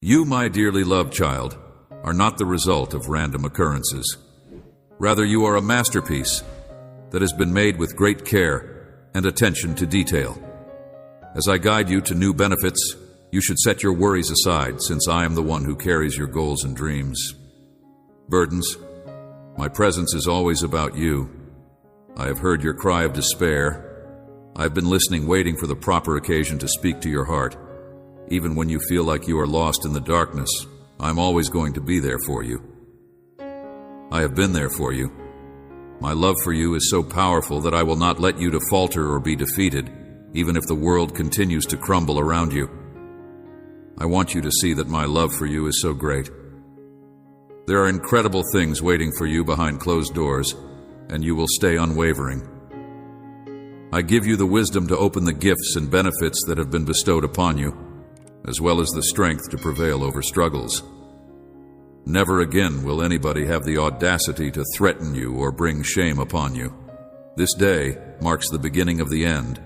You, my dearly loved child, are not the result of random occurrences. Rather, you are a masterpiece that has been made with great care and attention to detail. As I guide you to new benefits, you should set your worries aside, since I am the one who carries your goals and dreams. Burdens, my presence is always about you. I have heard your cry of despair. I have been listening, waiting for the proper occasion to speak to your heart. Even when you feel like you are lost in the darkness, I'm always going to be there for you. I have been there for you. My love for you is so powerful that I will not let you to falter or be defeated, even if the world continues to crumble around you. I want you to see that my love for you is so great. There are incredible things waiting for you behind closed doors, and you will stay unwavering. I give you the wisdom to open the gifts and benefits that have been bestowed upon you, as well as the strength to prevail over struggles. Never again will anybody have the audacity to threaten you or bring shame upon you. This day marks the beginning of the end.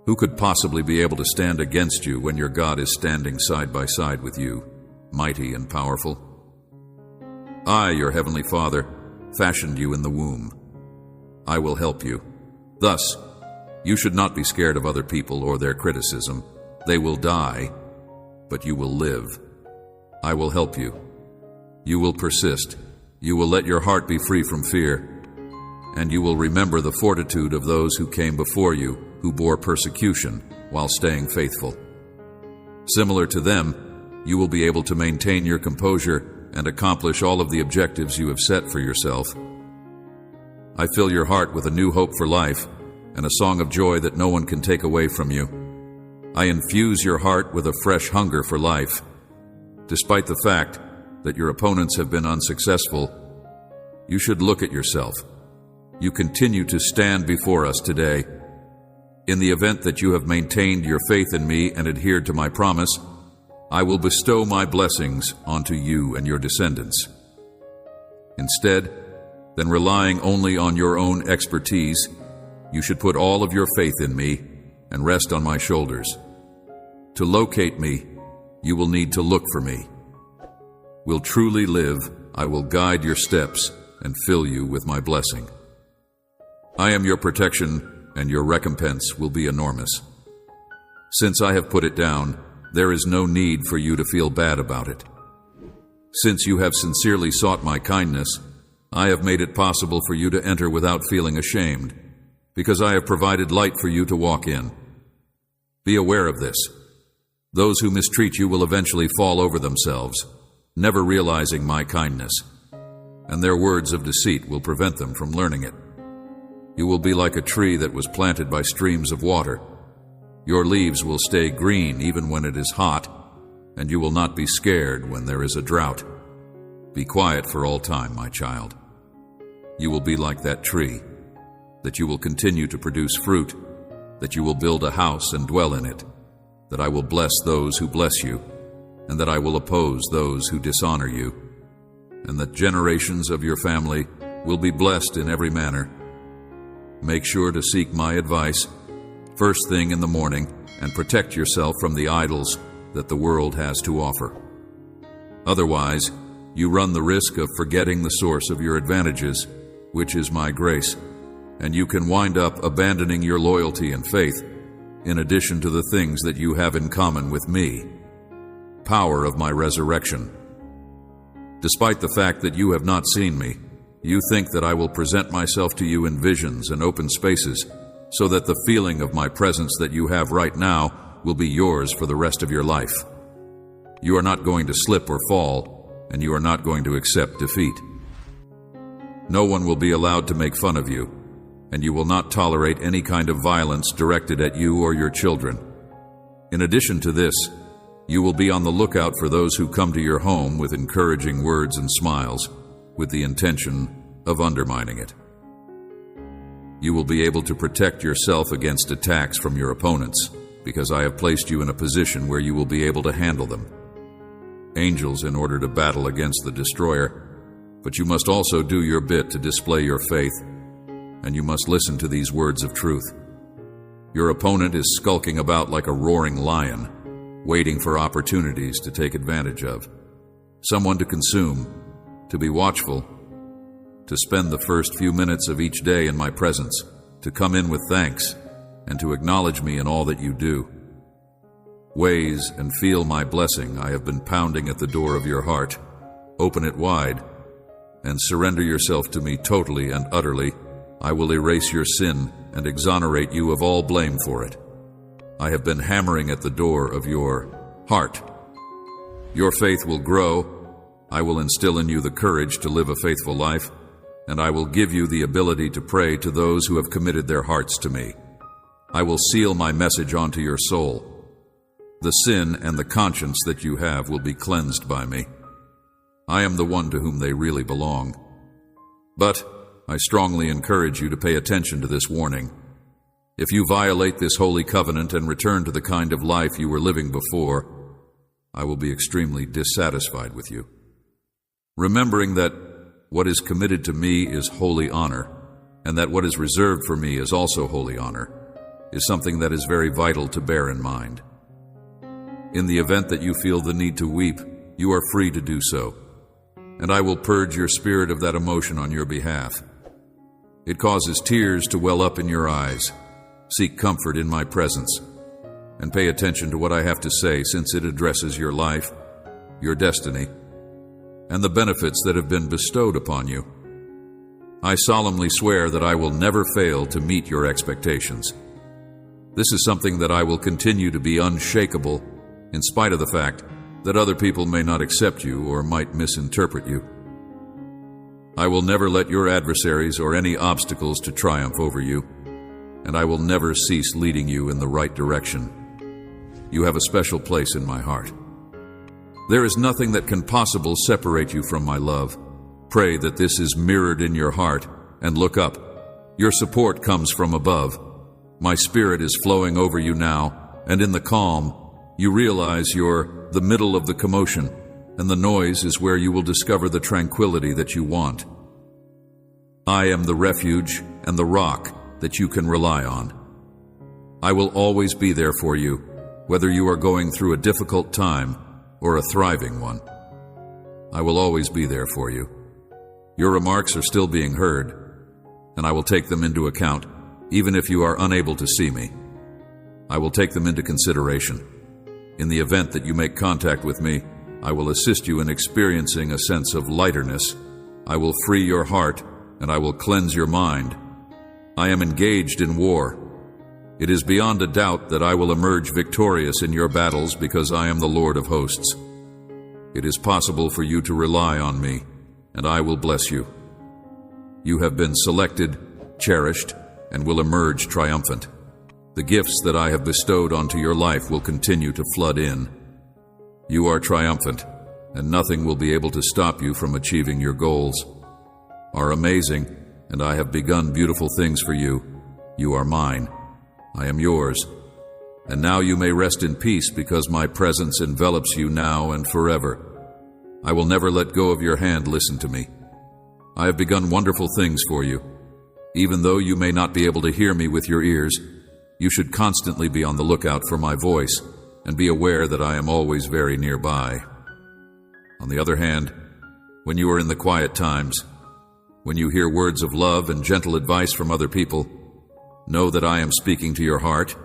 Who could possibly be able to stand against you when your God is standing side by side with you, mighty and powerful? I, your heavenly Father, fashioned you in the womb. I will help you. Thus, you should not be scared of other people or their criticism. They will die, but you will live. I will help you. You will persist. You will let your heart be free from fear, and you will remember the fortitude of those who came before you, who bore persecution while staying faithful. Similar to them, you will be able to maintain your composure and accomplish all of the objectives you have set for yourself. I fill your heart with a new hope for life and a song of joy that no one can take away from you. I infuse your heart with a fresh hunger for life. Despite the fact that your opponents have been unsuccessful, you should look at yourself. You continue to stand before us today. In the event that you have maintained your faith in me and adhered to my promise, I will bestow my blessings onto you and your descendants. Instead, than relying only on your own expertise, you should put all of your faith in me and rest on my shoulders. To locate me, you will need to look for me. Will truly live, I will guide your steps and fill you with my blessing. I am your protection, and your recompense will be enormous. Since I have put it down, there is no need for you to feel bad about it. Since you have sincerely sought my kindness, I have made it possible for you to enter without feeling ashamed, because I have provided light for you to walk in. Be aware of this. Those who mistreat you will eventually fall over themselves, never realizing my kindness, and their words of deceit will prevent them from learning it. You will be like a tree that was planted by streams of water. Your leaves will stay green even when it is hot, and you will not be scared when there is a drought. Be quiet for all time, my child. You will be like that tree, that you will continue to produce fruit, that you will build a house and dwell in it, that I will bless those who bless you, and that I will oppose those who dishonor you, and that generations of your family will be blessed in every manner. Make sure to seek my advice first thing in the morning and protect yourself from the idols that the world has to offer. Otherwise, you run the risk of forgetting the source of your advantages, which is my grace, and you can wind up abandoning your loyalty and faith, in addition to the things that you have in common with me. Power of my resurrection. Despite the fact that you have not seen me, you think that I will present myself to you in visions and open spaces, so that the feeling of my presence that you have right now will be yours for the rest of your life. You are not going to slip or fall, and you are not going to accept defeat. No one will be allowed to make fun of you, and you will not tolerate any kind of violence directed at you or your children. In addition to this, you will be on the lookout for those who come to your home with encouraging words and smiles, with the intention of undermining it. You will be able to protect yourself against attacks from your opponents, because I have placed you in a position where you will be able to handle them. Angels in order to battle against the destroyer, but you must also do your bit to display your faith, and you must listen to these words of truth. Your opponent is skulking about like a roaring lion, waiting for opportunities to take advantage of, someone to consume, to be watchful, to spend the first few minutes of each day in my presence, to come in with thanks, and to acknowledge me in all that you do. Ways and feel my blessing. I have been pounding at the door of your heart. Open it wide, and surrender yourself to me totally and utterly. I will erase your sin and exonerate you of all blame for it. I have been hammering at the door of your heart. Your faith will grow. I will instill in you the courage to live a faithful life, and I will give you the ability to pray to those who have committed their hearts to me. I will seal my message onto your soul. The sin and the conscience that you have will be cleansed by me. I am the one to whom they really belong. But I strongly encourage you to pay attention to this warning. If you violate this holy covenant and return to the kind of life you were living before, I will be extremely dissatisfied with you. Remembering that what is committed to me is holy honor, and that what is reserved for me is also holy honor, is something that is very vital to bear in mind. In the event that you feel the need to weep, you are free to do so, and I will purge your spirit of that emotion on your behalf. It causes tears to well up in your eyes. Seek comfort in my presence, and pay attention to what I have to say, since it addresses your life, your destiny, and the benefits that have been bestowed upon you. I solemnly swear that I will never fail to meet your expectations. This is something that I will continue to be unshakable, in spite of the fact that other people may not accept you or might misinterpret you. I will never let your adversaries or any obstacles to triumph over you, and I will never cease leading you in the right direction. You have a special place in my heart. There is nothing that can possibly separate you from my love. Pray that this is mirrored in your heart, and look up. Your support comes from above. My spirit is flowing over you now, and in the calm, you realize you're the middle of the commotion, and the noise is where you will discover the tranquility that you want. I am the refuge and the rock that you can rely on. I will always be there for you, whether you are going through a difficult time or a thriving one. I will always be there for you. Your remarks are still being heard, and I will take them into account, even if you are unable to see me. I will take them into consideration. In the event that you make contact with me, I will assist you in experiencing a sense of lightness. I will free your heart, and I will cleanse your mind. I am engaged in war. It is beyond a doubt that I will emerge victorious in your battles because I am the Lord of hosts. It is possible for you to rely on me, and I will bless you. You have been selected, cherished, and will emerge triumphant. The gifts that I have bestowed onto your life will continue to flood in. You are triumphant, and nothing will be able to stop you from achieving your goals. Are amazing, and I have begun beautiful things for you. You are mine. I am yours. And now you may rest in peace because my presence envelops you now and forever. I will never let go of your hand. Listen to me. I have begun wonderful things for you. Even though you may not be able to hear me with your ears, you should constantly be on the lookout for my voice and be aware that I am always very nearby. On the other hand, when you are in the quiet times, when you hear words of love and gentle advice from other people, know that I am speaking to your heart,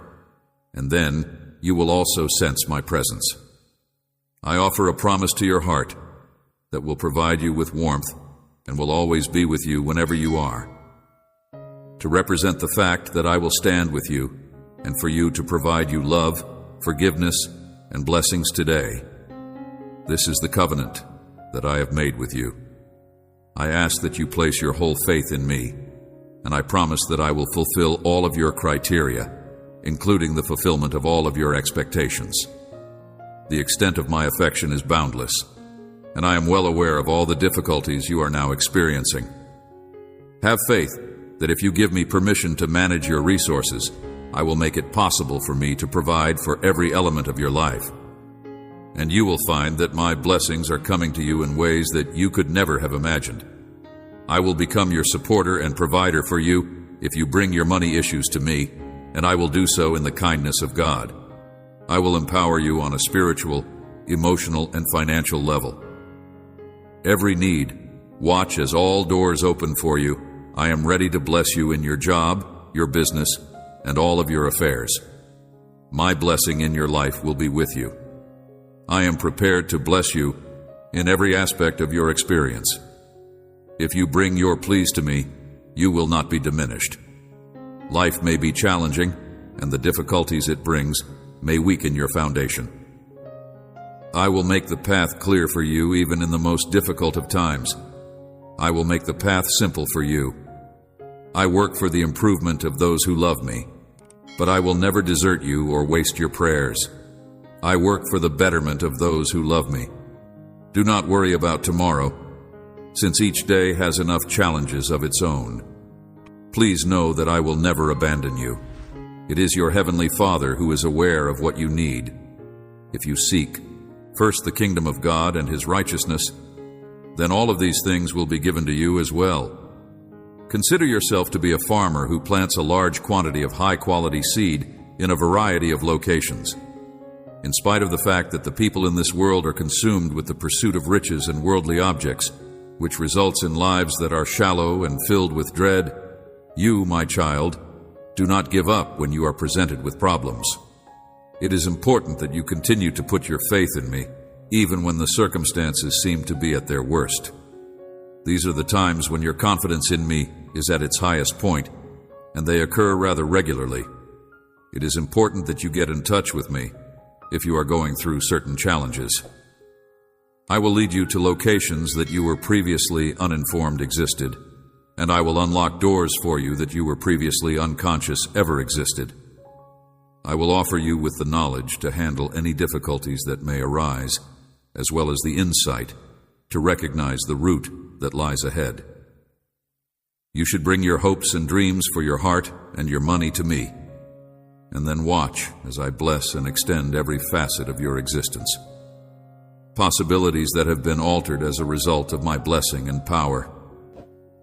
and then you will also sense my presence. I offer a promise to your heart that will provide you with warmth and will always be with you whenever you are. To represent the fact that I will stand with you and for you to provide you love, forgiveness, and blessings today. This is the covenant that I have made with you. I ask that you place your whole faith in me, and I promise that I will fulfill all of your criteria, including the fulfillment of all of your expectations. The extent of my affection is boundless, and I am well aware of all the difficulties you are now experiencing. Have faith that if you give me permission to manage your resources, I will make it possible for me to provide for every element of your life. And you will find that my blessings are coming to you in ways that you could never have imagined. I will become your supporter and provider for you if you bring your money issues to me, and I will do so in the kindness of God. I will empower you on a spiritual, emotional, and financial level. Every need, watch as all doors open for you. I am ready to bless you in your job, your business, and all of your affairs. My blessing in your life will be with you. I am prepared to bless you in every aspect of your experience. If you bring your pleas to me, you will not be diminished. Life may be challenging, and the difficulties it brings may weaken your foundation. I will make the path clear for you even in the most difficult of times. I will make the path simple for you. I work for the improvement of those who love me, but I will never desert you or waste your prayers. I work for the betterment of those who love me. Do not worry about tomorrow, since each day has enough challenges of its own. Please know that I will never abandon you. It is your Heavenly Father who is aware of what you need. If you seek first the kingdom of God and His righteousness, then all of these things will be given to you as well. Consider yourself to be a farmer who plants a large quantity of high-quality seed in a variety of locations. In spite of the fact that the people in this world are consumed with the pursuit of riches and worldly objects, which results in lives that are shallow and filled with dread, you, my child, do not give up when you are presented with problems. It is important that you continue to put your faith in me, even when the circumstances seem to be at their worst. These are the times when your confidence in me is at its highest point, and they occur rather regularly. It is important that you get in touch with me if you are going through certain challenges. I will lead you to locations that you were previously uninformed existed, and I will unlock doors for you that you were previously unconscious ever existed. I will offer you with the knowledge to handle any difficulties that may arise, as well as the insight to recognize the route that lies ahead. You should bring your hopes and dreams for your heart and your money to me, and then watch as I bless and extend every facet of your existence. Possibilities that have been altered as a result of my blessing and power.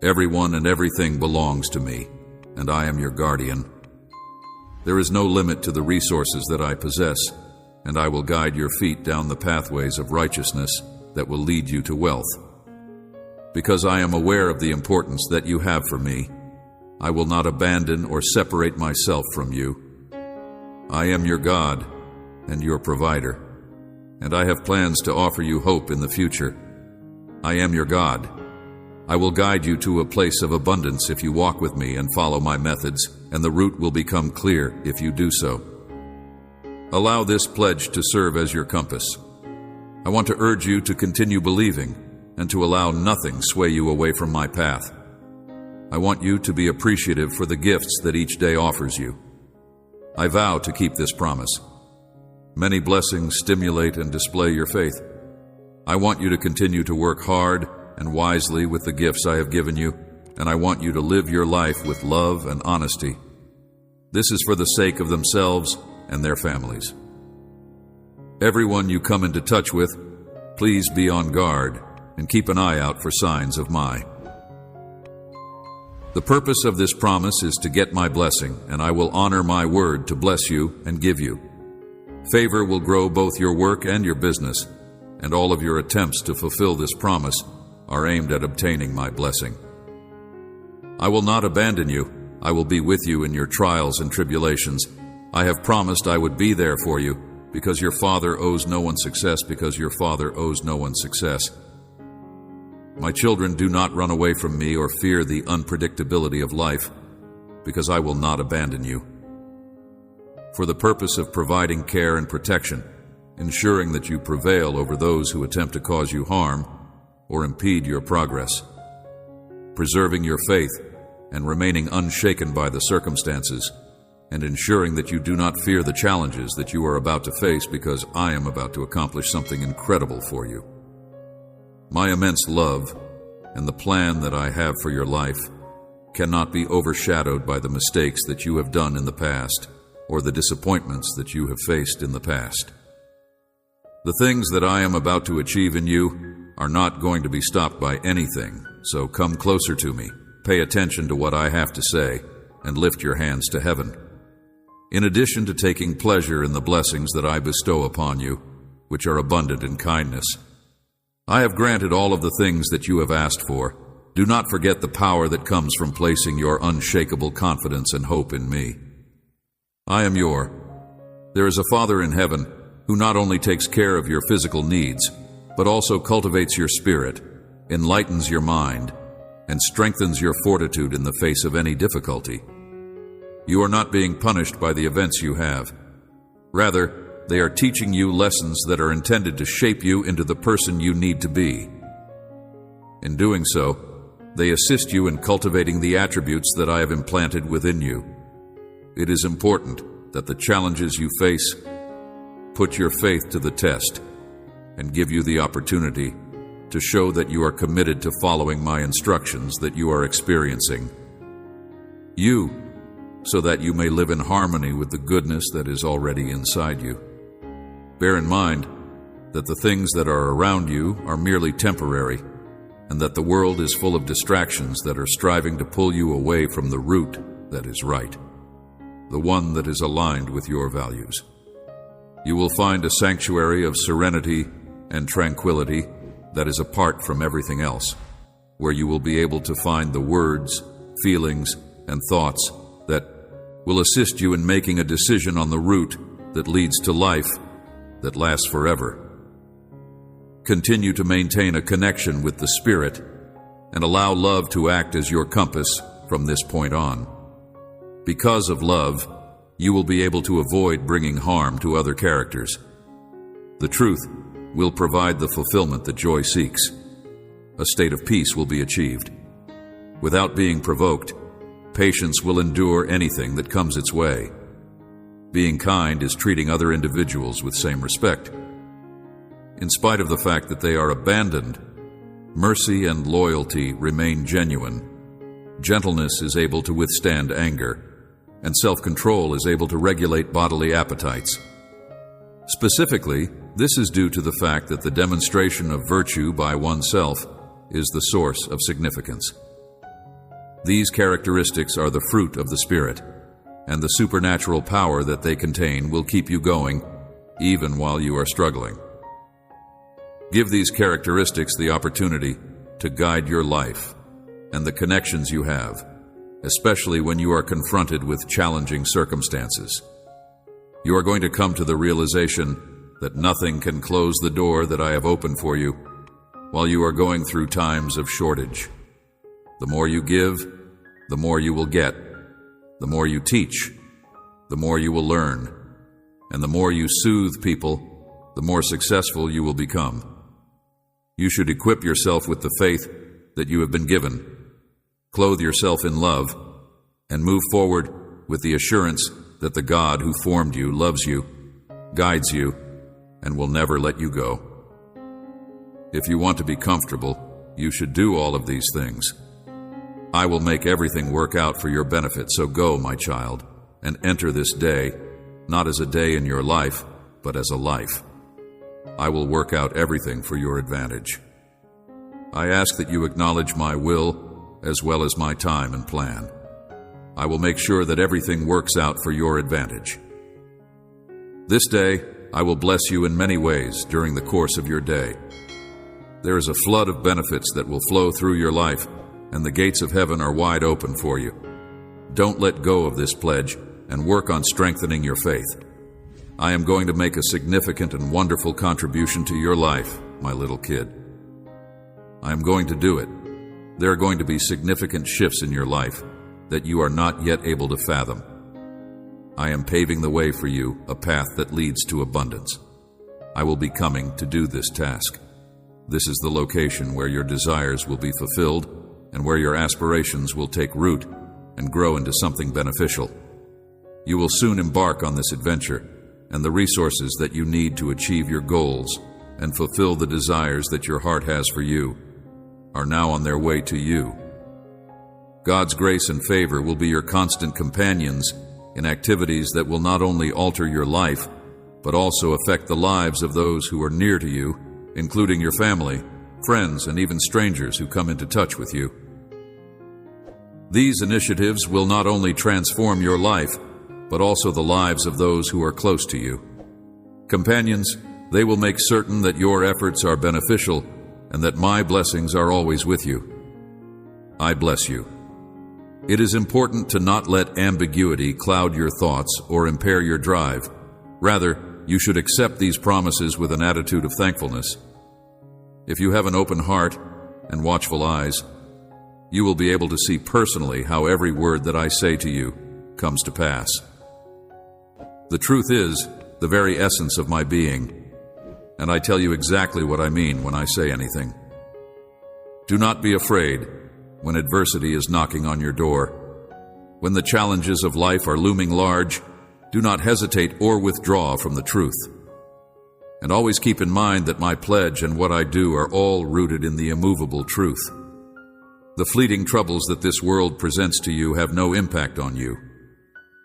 Everyone and everything belongs to me, and I am your guardian. There is no limit to the resources that I possess, and I will guide your feet down the pathways of righteousness that will lead you to wealth. Because I am aware of the importance that you have for me, I will not abandon or separate myself from you. I am your God and your provider, and I have plans to offer you hope in the future. I am your God. I will guide you to a place of abundance if you walk with me and follow my methods, and the route will become clear if you do so. Allow this pledge to serve as your compass. I want to urge you to continue believing and to allow nothing sway you away from my path. I want you to be appreciative for the gifts that each day offers you. I vow to keep this promise. Many blessings stimulate and display your faith. I want you to continue to work hard and wisely with the gifts I have given you, and I want you to live your life with love and honesty. This is for the sake of themselves and their families. Everyone you come into touch with, please be on guard and keep an eye out for signs of my. The purpose of this promise is to get my blessing, and I will honor my word to bless you and give you. Favor will grow both your work and your business, and all of your attempts to fulfill this promise are aimed at obtaining my blessing. I will not abandon you. I will be with you in your trials and tribulations. I have promised I would be there for you, because your Father owes no one success, because your Father owes no one success. My children, do not run away from me or fear the unpredictability of life, because I will not abandon you. For the purpose of providing care and protection, ensuring that you prevail over those who attempt to cause you harm or impede your progress, preserving your faith and remaining unshaken by the circumstances, and ensuring that you do not fear the challenges that you are about to face, because I am about to accomplish something incredible for you. My immense love and the plan that I have for your life cannot be overshadowed by the mistakes that you have done in the past or the disappointments that you have faced in the past. The things that I am about to achieve in you are not going to be stopped by anything, so come closer to me, pay attention to what I have to say, and lift your hands to heaven. In addition to taking pleasure in the blessings that I bestow upon you, which are abundant in kindness, I have granted all of the things that you have asked for. Do not forget the power that comes from placing your unshakable confidence and hope in me. There is a Father in heaven who not only takes care of your physical needs, but also cultivates your spirit, enlightens your mind, and strengthens your fortitude in the face of any difficulty. You are not being punished by the events you have. Rather, they are teaching you lessons that are intended to shape you into the person you need to be. In doing so, they assist you in cultivating the attributes that I have implanted within you. It is important that the challenges you face put your faith to the test and give you the opportunity to show that you are committed to following my instructions that you are experiencing. So that you may live in harmony with the goodness that is already inside you. Bear in mind that the things that are around you are merely temporary, and that the world is full of distractions that are striving to pull you away from the route that is right, the one that is aligned with your values. You will find a sanctuary of serenity and tranquility that is apart from everything else, where you will be able to find the words, feelings, and thoughts that will assist you in making a decision on the route that leads to life that lasts forever. Continue to maintain a connection with the Spirit and allow love to act as your compass from this point on. Because of love, you will be able to avoid bringing harm to other characters. The truth will provide the fulfillment that joy seeks. A state of peace will be achieved. Without being provoked, patience will endure anything that comes its way. Being kind is treating other individuals with same respect. In spite of the fact that they are abandoned, mercy and loyalty remain genuine. Gentleness is able to withstand anger, and self-control is able to regulate bodily appetites. Specifically, this is due to the fact that the demonstration of virtue by oneself is the source of significance. These characteristics are the fruit of the Spirit, and the supernatural power that they contain will keep you going, even while you are struggling. Give these characteristics the opportunity to guide your life and the connections you have, especially when you are confronted with challenging circumstances. You are going to come to the realization that nothing can close the door that I have opened for you while you are going through times of shortage. The more you give, the more you will get. The more you teach, the more you will learn. And the more you soothe people, the more successful you will become. You should equip yourself with the faith that you have been given. Clothe yourself in love, and move forward with the assurance that the God who formed you loves you, guides you, and will never let you go. If you want to be comfortable, you should do all of these things. I will make everything work out for your benefit, so go, my child, and enter this day, not as a day in your life, but as a life. I will work out everything for your advantage. I ask that you acknowledge my will as well as my time and plan. I will make sure that everything works out for your advantage. This day, I will bless you in many ways during the course of your day. There is a flood of benefits that will flow through your life, and the gates of heaven are wide open for you. Don't let go of this pledge and work on strengthening your faith. I am going to make a significant and wonderful contribution to your life, my little kid. I am going to do it. There are going to be significant shifts in your life that you are not yet able to fathom. I am paving the way for you, a path that leads to abundance. I will be coming to do this task. This is the location where your desires will be fulfilled and where your aspirations will take root and grow into something beneficial. You will soon embark on this adventure, and the resources that you need to achieve your goals and fulfill the desires that your heart has for you are now on their way to you. God's grace and favor will be your constant companions in activities that will not only alter your life, but also affect the lives of those who are near to you, including your family, friends, and even strangers who come into touch with you. These initiatives will not only transform your life, but also the lives of those who are close to you. Companions, they will make certain that your efforts are beneficial and that my blessings are always with you. I bless you. It is important to not let ambiguity cloud your thoughts or impair your drive. Rather, you should accept these promises with an attitude of thankfulness. If you have an open heart and watchful eyes, you will be able to see personally how every word that I say to you comes to pass. The truth is the very essence of my being, and I tell you exactly what I mean when I say anything. Do not be afraid when adversity is knocking on your door. When the challenges of life are looming large, do not hesitate or withdraw from the truth. And always keep in mind that my pledge and what I do are all rooted in the immovable truth. The fleeting troubles that this world presents to you have no impact on you.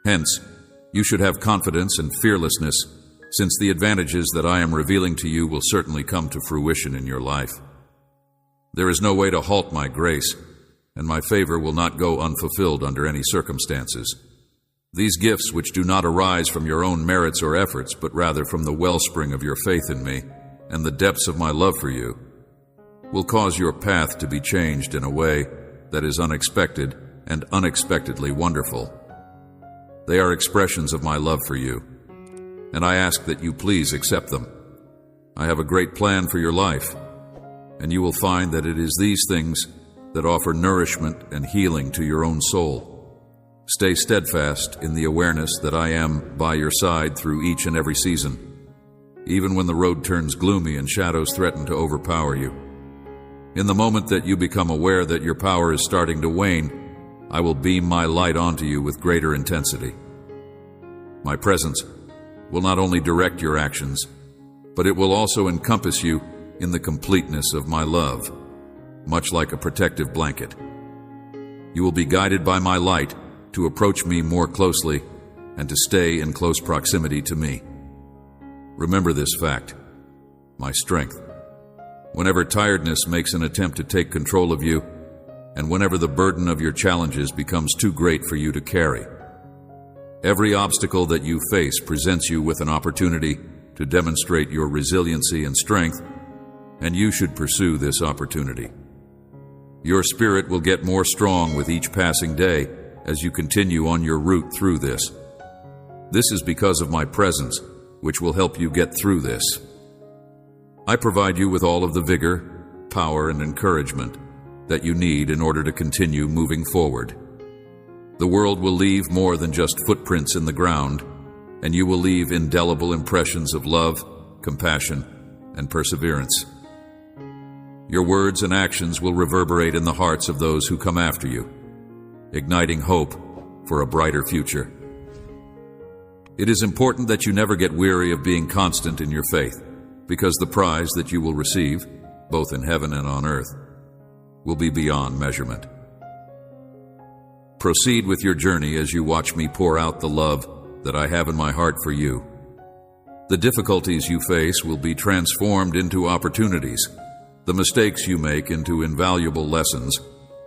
Hence, you should have confidence and fearlessness, since the advantages that I am revealing to you will certainly come to fruition in your life. There is no way to halt my grace, and my favor will not go unfulfilled under any circumstances. These gifts, which do not arise from your own merits or efforts, but rather from the wellspring of your faith in me and the depths of my love for you, will cause your path to be changed in a way that is unexpected and unexpectedly wonderful. They are expressions of my love for you, and I ask that you please accept them. I have a great plan for your life, and you will find that it is these things that offer nourishment and healing to your own soul. Stay steadfast in the awareness that I am by your side through each and every season, even when the road turns gloomy and shadows threaten to overpower you. In the moment that you become aware that your power is starting to wane, I will beam my light onto you with greater intensity. My presence will not only direct your actions, but it will also encompass you in the completeness of my love, much like a protective blanket. You will be guided by my light to approach me more closely and to stay in close proximity to me. Remember this fact, my strength. Whenever tiredness makes an attempt to take control of you, and whenever the burden of your challenges becomes too great for you to carry, every obstacle that you face presents you with an opportunity to demonstrate your resiliency and strength, and you should pursue this opportunity. Your spirit will get more strong with each passing day as you continue on your route through this. This is because of my presence, which will help you get through this. I provide you with all of the vigor, power, and encouragement that you need in order to continue moving forward. The world will leave more than just footprints in the ground, and you will leave indelible impressions of love, compassion, and perseverance. Your words and actions will reverberate in the hearts of those who come after you, igniting hope for a brighter future. It is important that you never get weary of being constant in your faith, because the prize that you will receive, both in heaven and on earth, will be beyond measurement. Proceed with your journey as you watch me pour out the love that I have in my heart for you. The difficulties you face will be transformed into opportunities, the mistakes you make into invaluable lessons,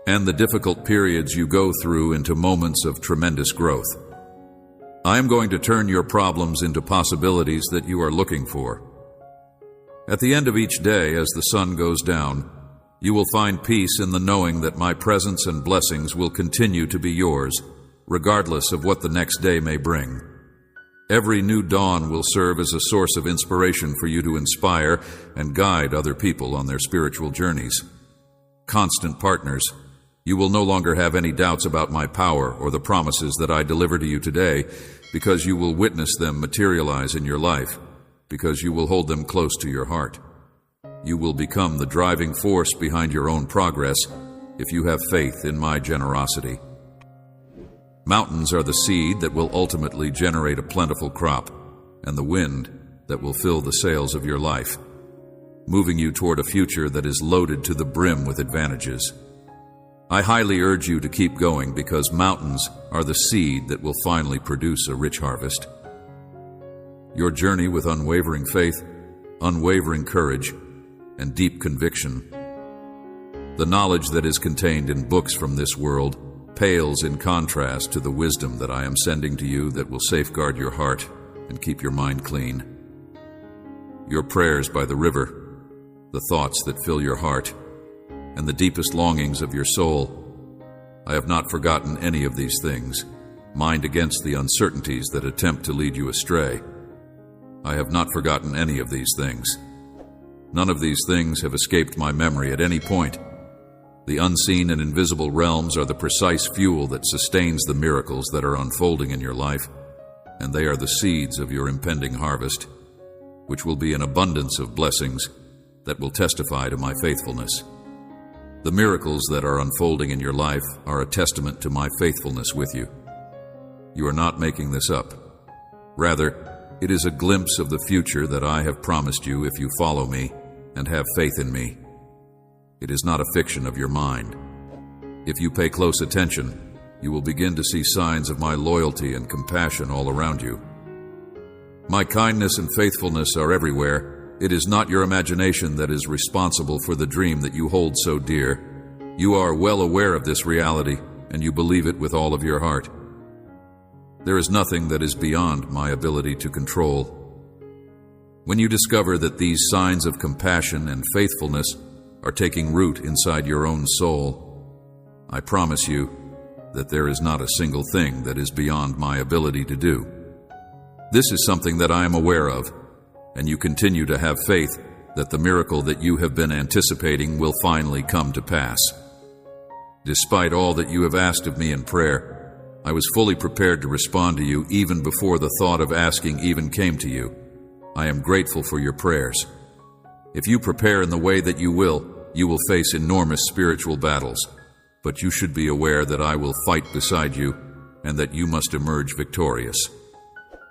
and the difficult periods you go through into moments of tremendous growth. I am going to turn your problems into possibilities that you are looking for. At the end of each day, as the sun goes down, you will find peace in the knowing that my presence and blessings will continue to be yours, regardless of what the next day may bring. Every new dawn will serve as a source of inspiration for you to inspire and guide other people on their spiritual journeys. Constant partners, you will no longer have any doubts about my power or the promises that I deliver to you today, because you will witness them materialize in your life, because you will hold them close to your heart. You will become the driving force behind your own progress if you have faith in my generosity. Mountains are the seed that will ultimately generate a plentiful crop, and the wind that will fill the sails of your life, moving you toward a future that is loaded to the brim with advantages. I highly urge you to keep going, because mountains are the seed that will finally produce a rich harvest. Your journey with unwavering faith, unwavering courage, and deep conviction, the knowledge that is contained in books from this world, pales in contrast to the wisdom that I am sending to you that will safeguard your heart and keep your mind clean. Your prayers by the river, the thoughts that fill your heart, and the deepest longings of your soul, I have not forgotten any of these things. Mind against the uncertainties that attempt to lead you astray. I have not forgotten any of these things. None of these things have escaped my memory at any point. The unseen and invisible realms are the precise fuel that sustains the miracles that are unfolding in your life, and they are the seeds of your impending harvest, which will be an abundance of blessings that will testify to my faithfulness. The miracles that are unfolding in your life are a testament to my faithfulness with you. You are not making this up. Rather, it is a glimpse of the future that I have promised you if you follow me and have faith in me. It is not a fiction of your mind. If you pay close attention, you will begin to see signs of my loyalty and compassion all around you. My kindness and faithfulness are everywhere. It is not your imagination that is responsible for the dream that you hold so dear. You are well aware of this reality, and you believe it with all of your heart. There is nothing that is beyond my ability to control. When you discover that these signs of compassion and faithfulness are taking root inside your own soul, I promise you that there is not a single thing that is beyond my ability to do. This is something that I am aware of, and you continue to have faith that the miracle that you have been anticipating will finally come to pass. Despite all that you have asked of me in prayer, I was fully prepared to respond to you even before the thought of asking even came to you. I am grateful for your prayers. If you prepare in the way that you will face enormous spiritual battles, but you should be aware that I will fight beside you and that you must emerge victorious.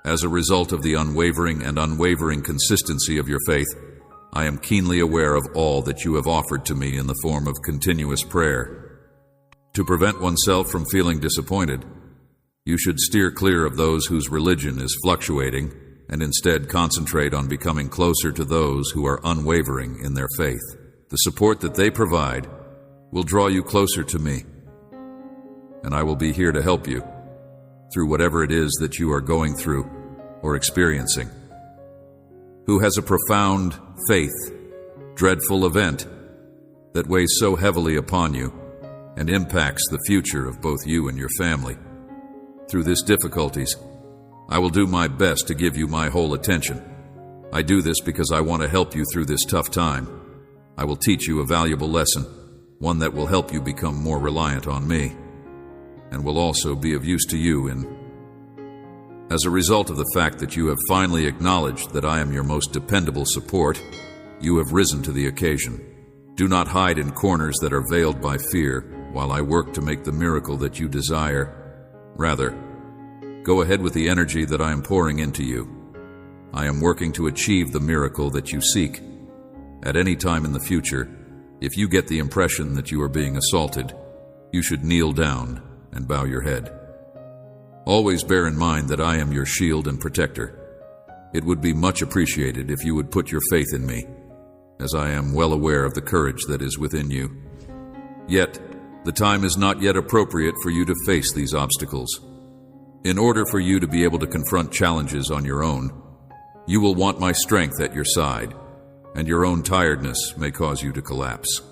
As a result of the unwavering consistency of your faith, I am keenly aware of all that you have offered to me in the form of continuous prayer. To prevent oneself from feeling disappointed, you should steer clear of those whose religion is fluctuating and instead concentrate on becoming closer to those who are unwavering in their faith. The support that they provide will draw you closer to me, and I will be here to help you through whatever it is that you are going through or experiencing. Who has a profound faith, dreadful event that weighs so heavily upon you and impacts the future of both you and your family. Through these difficulties, I will do my best to give you my whole attention. I do this because I want to help you through this tough time. I will teach you a valuable lesson, one that will help you become more reliant on me, and will also be of use to you as a result of the fact that you have finally acknowledged that I am your most dependable support. You have risen to the occasion. Do not hide in corners that are veiled by fear while I work to make the miracle that you desire. Rather, go ahead with the energy that I am pouring into you. I am working to achieve the miracle that you seek. At any time in the future, if you get the impression that you are being assaulted, you should kneel down and bow your head. Always bear in mind that I am your shield and protector. It would be much appreciated if you would put your faith in me, as I am well aware of the courage that is within you. Yet, the time is not yet appropriate for you to face these obstacles. In order for you to be able to confront challenges on your own, you will want my strength at your side, and your own tiredness may cause you to collapse.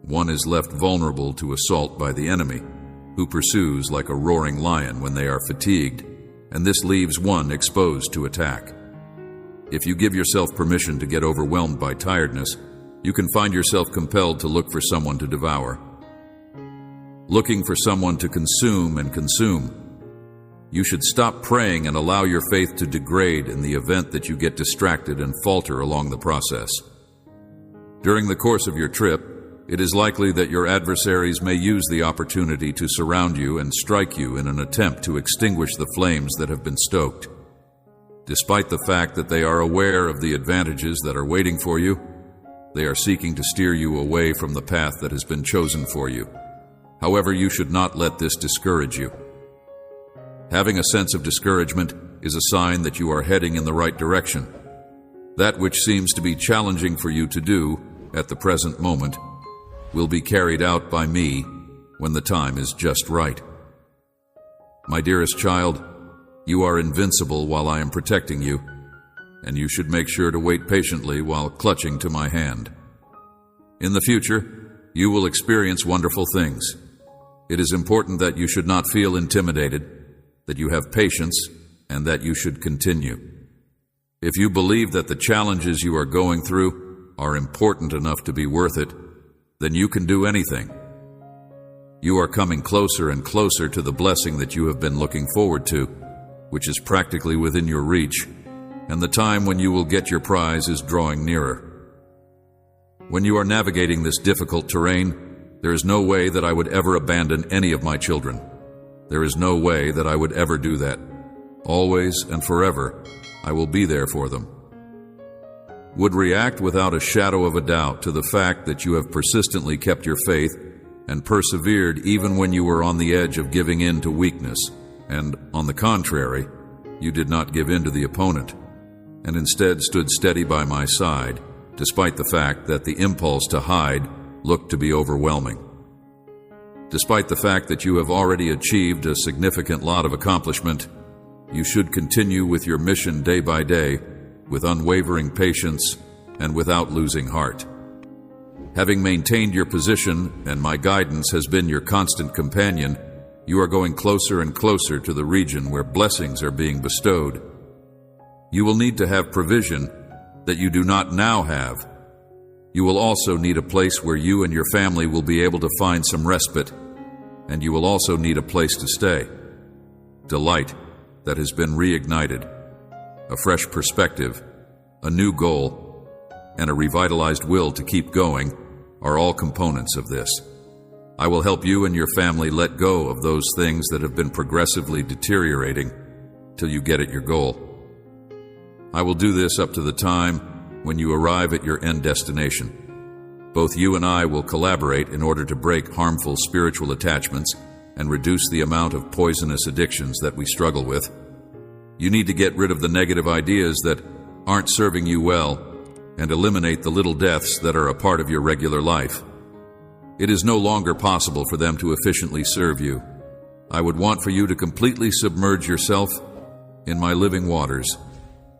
One is left vulnerable to assault by the enemy, who pursues like a roaring lion when they are fatigued, and this leaves one exposed to attack. If you give yourself permission to get overwhelmed by tiredness, you can find yourself compelled to look for someone to devour. Looking for someone to consume and consume. You should stop praying and allow your faith to degrade in the event that you get distracted and falter along the process. During the course of your trip, it is likely that your adversaries may use the opportunity to surround you and strike you in an attempt to extinguish the flames that have been stoked. Despite the fact that they are aware of the advantages that are waiting for you, they are seeking to steer you away from the path that has been chosen for you. However, you should not let this discourage you. Having a sense of discouragement is a sign that you are heading in the right direction. That which seems to be challenging for you to do at the present moment will be carried out by me when the time is just right. My dearest child, you are invincible while I am protecting you, and you should make sure to wait patiently while clutching to my hand. In the future, you will experience wonderful things. It is important that you should not feel intimidated, that you have patience, and that you should continue. If you believe that the challenges you are going through are important enough to be worth it, then you can do anything. You are coming closer and closer to the blessing that you have been looking forward to, which is practically within your reach, and the time when you will get your prize is drawing nearer. When you are navigating this difficult terrain, there is no way that I would ever abandon any of my children. There is no way that I would ever do that. Always and forever, I will be there for them. Would react without a shadow of a doubt to the fact that you have persistently kept your faith and persevered even when you were on the edge of giving in to weakness, and, on the contrary, you did not give in to the opponent, and instead stood steady by my side, despite the fact that the impulse to hide looked to be overwhelming. Despite the fact that you have already achieved a significant lot of accomplishment, you should continue with your mission day by day, with unwavering patience and without losing heart. Having maintained your position and my guidance has been your constant companion, you are going closer and closer to the region where blessings are being bestowed. You will need to have provision that you do not now have. You will also need a place where you and your family will be able to find some respite, and you will also need a place to stay. Delight that has been reignited, a fresh perspective, a new goal, and a revitalized will to keep going are all components of this. I will help you and your family let go of those things that have been progressively deteriorating till you get at your goal. I will do this up to the time when you arrive at your end destination. Both you and I will collaborate in order to break harmful spiritual attachments and reduce the amount of poisonous addictions that we struggle with. You need to get rid of the negative ideas that aren't serving you well and eliminate the little deaths that are a part of your regular life. It is no longer possible for them to efficiently serve you. I would want for you to completely submerge yourself in my living waters,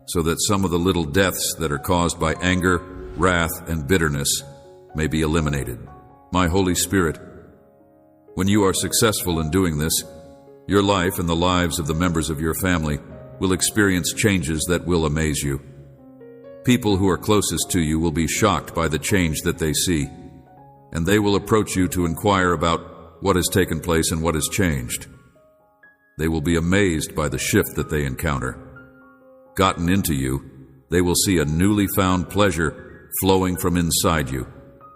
so that some of the little deaths that are caused by anger, wrath, and bitterness may be eliminated. My Holy Spirit, when you are successful in doing this, your life and the lives of the members of your family will experience changes that will amaze you. People who are closest to you will be shocked by the change that they see, and they will approach you to inquire about what has taken place and what has changed. They will be amazed by the shift that they encounter. Gotten into you, they will see a newly found pleasure flowing from inside you,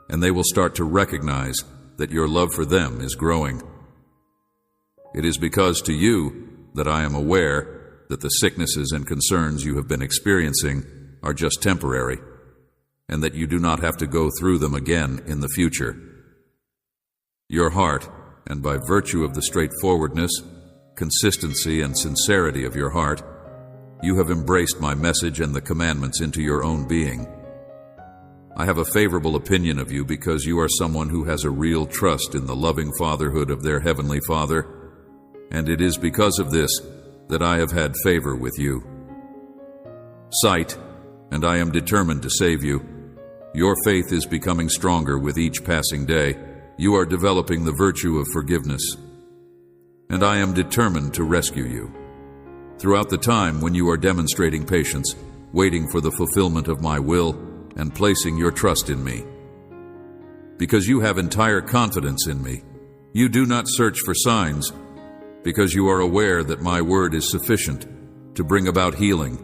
and they will start to recognize that your love for them is growing. It is because to you that I am aware that the sicknesses and concerns you have been experiencing are just temporary, and that you do not have to go through them again in the future. Your heart, and by virtue of the straightforwardness, consistency, and sincerity of your heart, you have embraced my message and the commandments into your own being. I have a favorable opinion of you because you are someone who has a real trust in the loving fatherhood of their Heavenly Father, and it is because of this that I have had favor with you. Sight, and I am determined to save you. Your faith is becoming stronger with each passing day. You are developing the virtue of forgiveness, and I am determined to rescue you. Throughout the time when you are demonstrating patience, waiting for the fulfillment of my will, and placing your trust in me. Because you have entire confidence in me, you do not search for signs, because you are aware that my word is sufficient to bring about healing,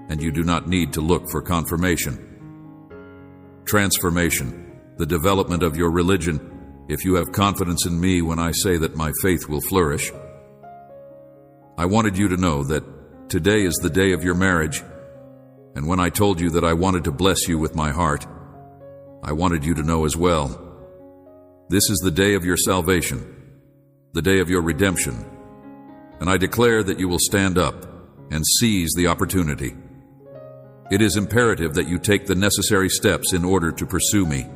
and you do not need to look for confirmation. Transformation, the development of your religion, if you have confidence in me when I say that my faith will flourish. I wanted you to know that today is the day of your marriage, and when I told you that I wanted to bless you with my heart, I wanted you to know as well. This is the day of your salvation, the day of your redemption, and I declare that you will stand up and seize the opportunity. It is imperative that you take the necessary steps in order to pursue me,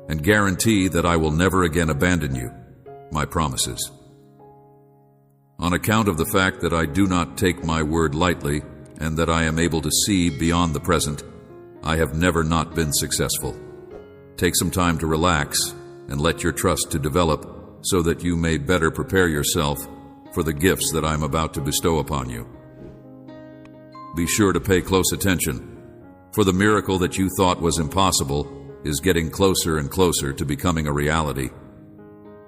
and guarantee that I will never again abandon you. my promises. On account of the fact that I do not take my word lightly and that I am able to see beyond the present, I have never not been successful. Take some time to relax and let your trust to develop so that you may better prepare yourself for the gifts that I am about to bestow upon you. Be sure to pay close attention, for the miracle that you thought was impossible is getting closer and closer to becoming a reality.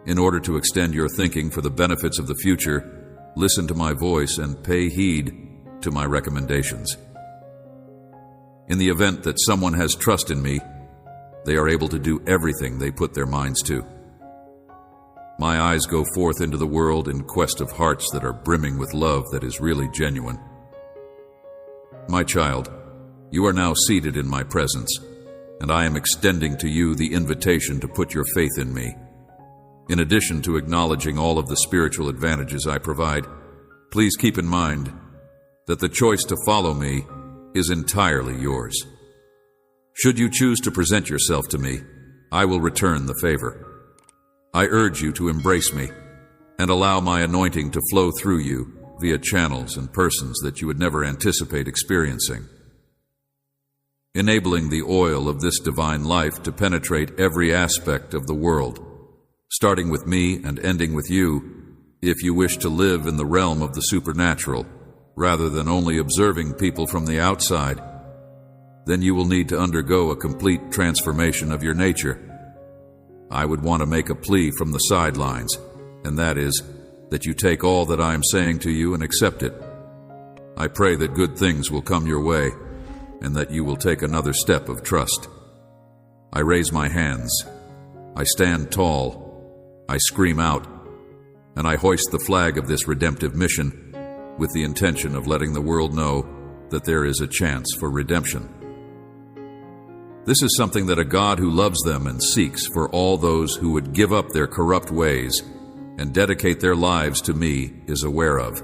In order to extend your thinking for the benefits of the future, listen to my voice and pay heed to my recommendations. In the event that someone has trust in me, they are able to do everything they put their minds to. My eyes go forth into the world in quest of hearts that are brimming with love that is really genuine. My child, you are now seated in my presence, and I am extending to you the invitation to put your faith in me. In addition to acknowledging all of the spiritual advantages I provide, please keep in mind that the choice to follow me is entirely yours. Should you choose to present yourself to me, I will return the favor. I urge you to embrace me and allow my anointing to flow through you via channels and persons that you would never anticipate experiencing, enabling the oil of this divine life to penetrate every aspect of the world, starting with me and ending with you, if you wish to live in the realm of the supernatural, rather than only observing people from the outside. Then you will need to undergo a complete transformation of your nature. I would want to make a plea from the sidelines, and that is that you take all that I am saying to you and accept it. I pray that good things will come your way, and that you will take another step of trust. I raise my hands, I stand tall, I scream out, and I hoist the flag of this redemptive mission with the intention of letting the world know that there is a chance for redemption. This is something that a God who loves them and seeks for all those who would give up their corrupt ways and dedicate their lives to me is aware of.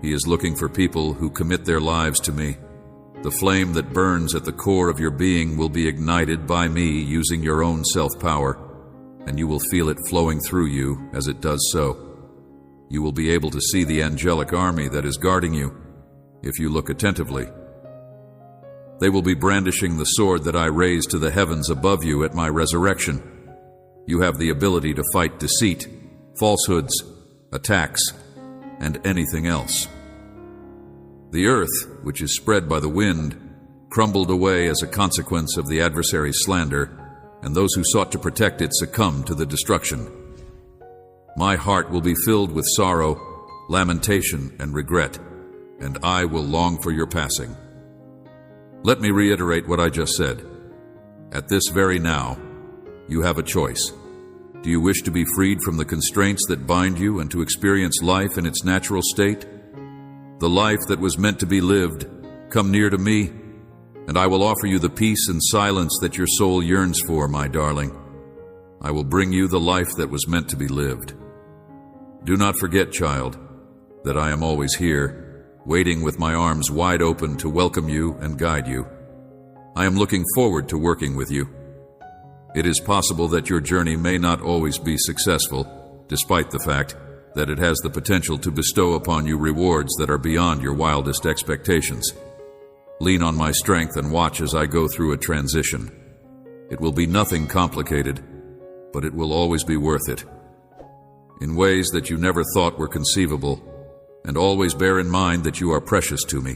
He is looking for people who commit their lives to me. The flame that burns at the core of your being will be ignited by me using your own self-power, and you will feel it flowing through you as it does so. You will be able to see the angelic army that is guarding you if you look attentively. They will be brandishing the sword that I raise to the heavens above you at my resurrection. You have the ability to fight deceit, falsehoods, attacks, and anything else. The earth, which is spread by the wind, crumbled away as a consequence of the adversary's slander, and those who sought to protect it succumbed to the destruction. My heart will be filled with sorrow, lamentation, and regret, and I will long for your passing. Let me reiterate what I just said. At this very now, you have a choice. Do you wish to be freed from the constraints that bind you and to experience life in its natural state? The life that was meant to be lived, come near to me, and I will offer you the peace and silence that your soul yearns for, my darling. I will bring you the life that was meant to be lived. Do not forget, child, that I am always here, waiting with my arms wide open to welcome you and guide you. I am looking forward to working with you. It is possible that your journey may not always be successful, despite the fact that it has the potential to bestow upon you rewards that are beyond your wildest expectations. Lean on my strength and watch as I go through a transition. It will be nothing complicated, but it will always be worth it. In ways that you never thought were conceivable, and always bear in mind that you are precious to me.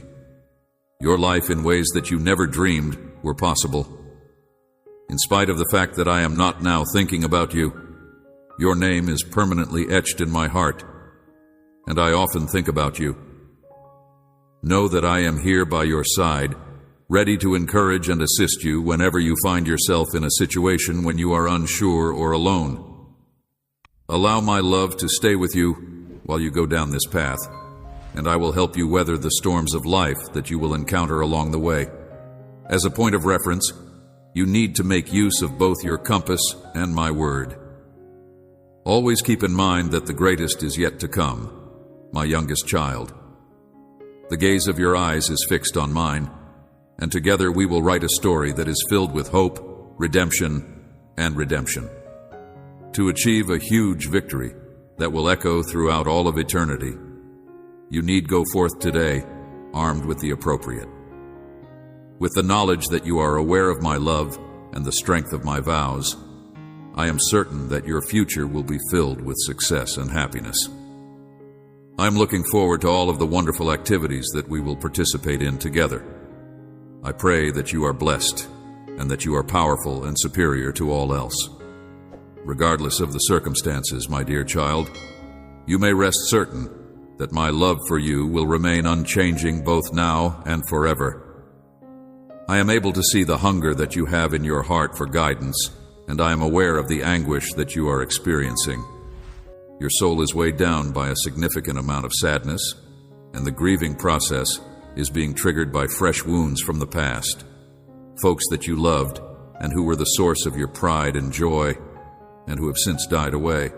Your life in ways that you never dreamed were possible. In spite of the fact that I am not now thinking about you, your name is permanently etched in my heart, and I often think about you. Know that I am here by your side, ready to encourage and assist you whenever you find yourself in a situation when you are unsure or alone. Allow my love to stay with you while you go down this path, and I will help you weather the storms of life that you will encounter along the way. As a point of reference, you need to make use of both your compass and my word. Always keep in mind that the greatest is yet to come, my youngest child. The gaze of your eyes is fixed on mine, and together we will write a story that is filled with hope, redemption, and redemption. to achieve a huge victory that will echo throughout all of eternity, you need go forth today armed with the appropriate. With the knowledge that you are aware of my love and the strength of my vows, I am certain that your future will be filled with success and happiness. I am looking forward to all of the wonderful activities that we will participate in together. I pray that you are blessed and that you are powerful and superior to all else. Regardless of the circumstances, my dear child, you may rest certain that my love for you will remain unchanging both now and forever. I am able to see the hunger that you have in your heart for guidance, and I am aware of the anguish that you are experiencing. Your soul is weighed down by a significant amount of sadness, and the grieving process is being triggered by fresh wounds from the past. Folks that you loved and who were the source of your pride and joy, and who have since died away.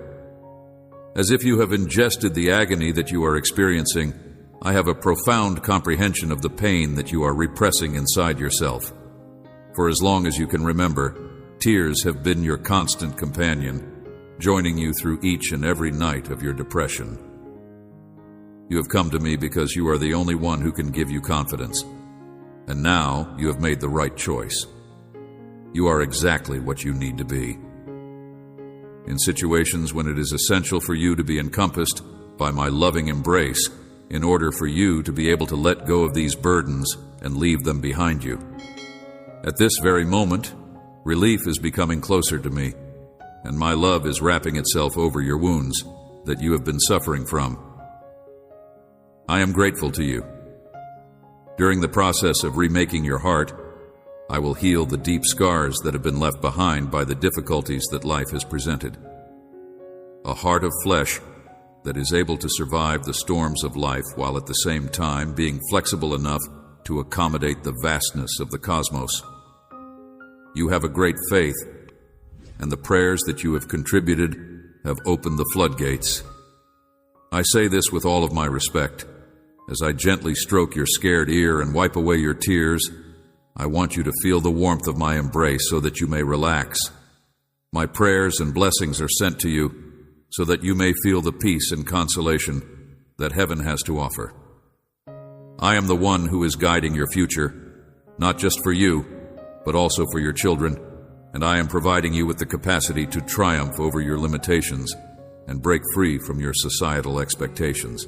As if you have ingested the agony that you are experiencing, I have a profound comprehension of the pain that you are repressing inside yourself. For as long as you can remember, tears have been your constant companion, joining you through each and every night of your depression. You have come to me because you are the only one who can give you confidence. And now you have made the right choice. You are exactly what you need to be. In situations when it is essential for you to be encompassed by my loving embrace, in order for you to be able to let go of these burdens and leave them behind you. At this very moment, relief is becoming closer to me, and my love is wrapping itself over your wounds that you have been suffering from. I am grateful to you. During the process of remaking your heart, I will heal the deep scars that have been left behind by the difficulties that life has presented. A heart of flesh that is able to survive the storms of life while at the same time being flexible enough to accommodate the vastness of the cosmos. You have a great faith, and the prayers that you have contributed have opened the floodgates. I say this with all of my respect. As I gently stroke your scared ear and wipe away your tears, I want you to feel the warmth of my embrace so that you may relax. My prayers and blessings are sent to you so that you may feel the peace and consolation that heaven has to offer. I am the one who is guiding your future, not just for you, but also for your children, and I am providing you with the capacity to triumph over your limitations and break free from your societal expectations.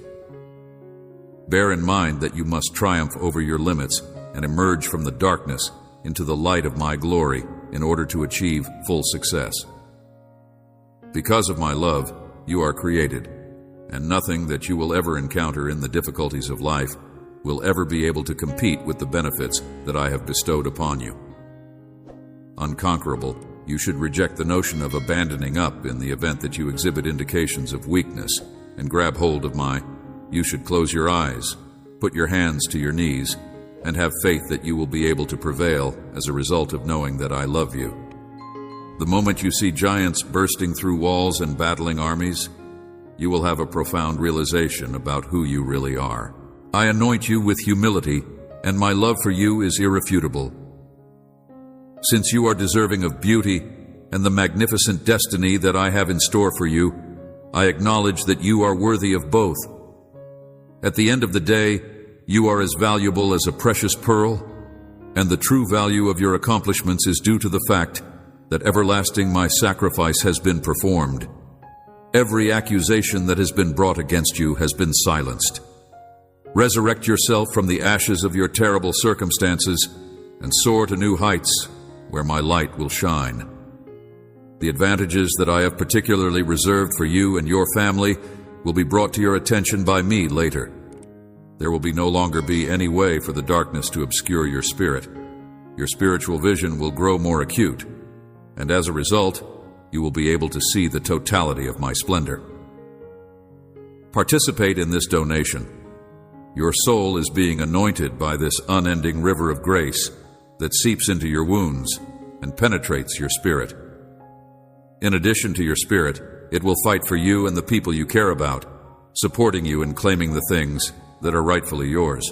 Bear in mind that you must triumph over your limits and emerge from the darkness into the light of my glory in order to achieve full success. Because of my love, you are created, and nothing that you will ever encounter in the difficulties of life will ever be able to compete with the benefits that I have bestowed upon you. Unconquerable, you should reject the notion of abandoning up in the event that you exhibit indications of weakness, and grab hold of my, you should close your eyes, put your hands to your knees, and have faith that you will be able to prevail as a result of knowing that I love you. The moment you see giants bursting through walls and battling armies, you will have a profound realization about who you really are. I anoint you with humility, and my love for you is irrefutable. Since you are deserving of beauty and the magnificent destiny that I have in store for you, I acknowledge that you are worthy of both. At the end of the day, you are as valuable as a precious pearl, and the true value of your accomplishments is due to the fact that everlasting my sacrifice has been performed. Every accusation that has been brought against you has been silenced. Resurrect yourself from the ashes of your terrible circumstances and soar to new heights where my light will shine. The advantages that I have particularly reserved for you and your family will be brought to your attention by me later. There will no longer be any way for the darkness to obscure your spirit. Your spiritual vision will grow more acute, and as a result, you will be able to see the totality of my splendor. Participate in this donation. Your soul is being anointed by this unending river of grace that seeps into your wounds and penetrates your spirit. In addition to your spirit, it will fight for you and the people you care about, supporting you in claiming the things that are rightfully yours.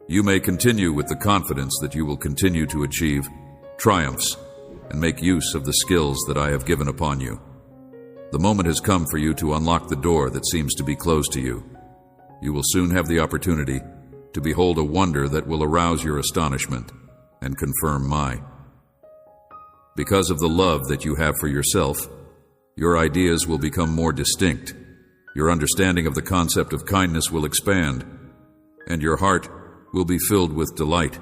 You may continue with the confidence that you will continue to achieve triumphs and make use of the skills that I have given upon you. The moment has come for you to unlock the door that seems to be closed to you. You will soon have the opportunity to behold a wonder that will arouse your astonishment and confirm my. Because of the love that you have for yourself, your ideas will become more distinct, your understanding of the concept of kindness will expand, and your heart will be filled with delight.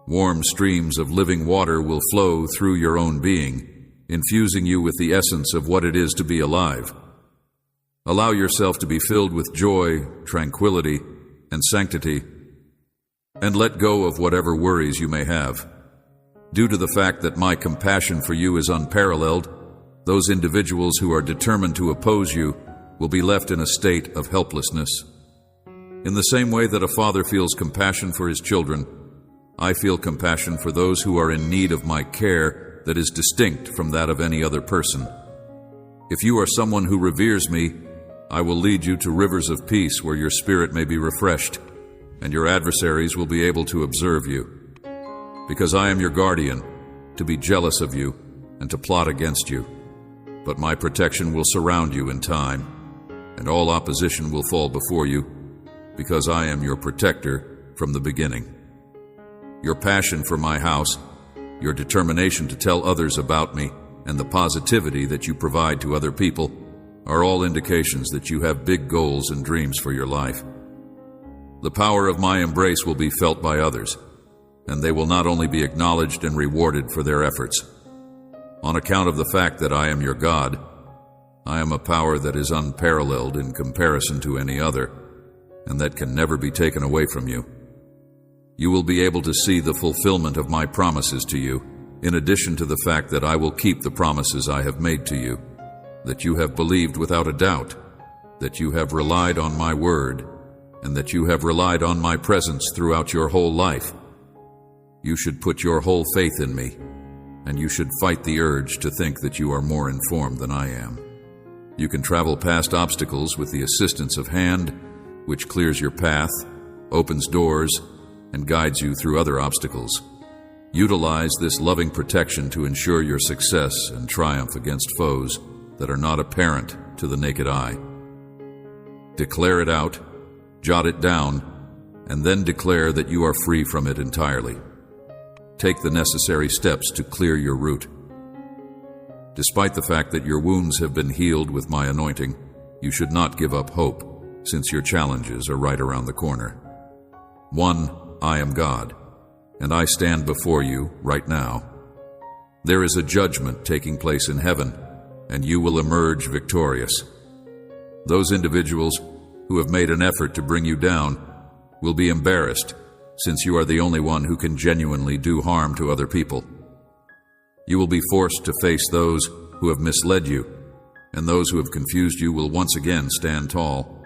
Warm streams of living water will flow through your own being, infusing you with the essence of what it is to be alive. Allow yourself to be filled with joy, tranquility, and sanctity, and let go of whatever worries you may have. Due to the fact that my compassion for you is unparalleled, those individuals who are determined to oppose you will be left in a state of helplessness. In the same way that a father feels compassion for his children, I feel compassion for those who are in need of my care that is distinct from that of any other person. If you are someone who reveres me, I will lead you to rivers of peace where your spirit may be refreshed, and your adversaries will be able to observe you. Because I am your guardian, to be jealous of you and to plot against you. But my protection will surround you in time, and all opposition will fall before you, because I am your protector from the beginning. Your passion for my house, your determination to tell others about me, and the positivity that you provide to other people are all indications that you have big goals and dreams for your life. The power of my embrace will be felt by others, and they will not only be acknowledged and rewarded for their efforts. On account of the fact that I am your God, I am a power that is unparalleled in comparison to any other, and that can never be taken away from you. You will be able to see the fulfillment of my promises to you, in addition to the fact that I will keep the promises I have made to you, that you have believed without a doubt, that you have relied on my word, and that you have relied on my presence throughout your whole life. You should put your whole faith in me, and you should fight the urge to think that you are more informed than I am. You can travel past obstacles with the assistance of hand, which clears your path, opens doors, and guides you through other obstacles. Utilize this loving protection to ensure your success and triumph against foes that are not apparent to the naked eye. Declare it out, jot it down, and then declare that you are free from it entirely. Take the necessary steps to clear your route. Despite the fact that your wounds have been healed with my anointing, you should not give up hope, since your challenges are right around the corner. 1. I am God, and I stand before you right now. There is a judgment taking place in heaven, and you will emerge victorious. Those individuals who have made an effort to bring you down will be embarrassed, since you are the only one who can genuinely do harm to other people. You will be forced to face those who have misled you, and those who have confused you will once again stand tall.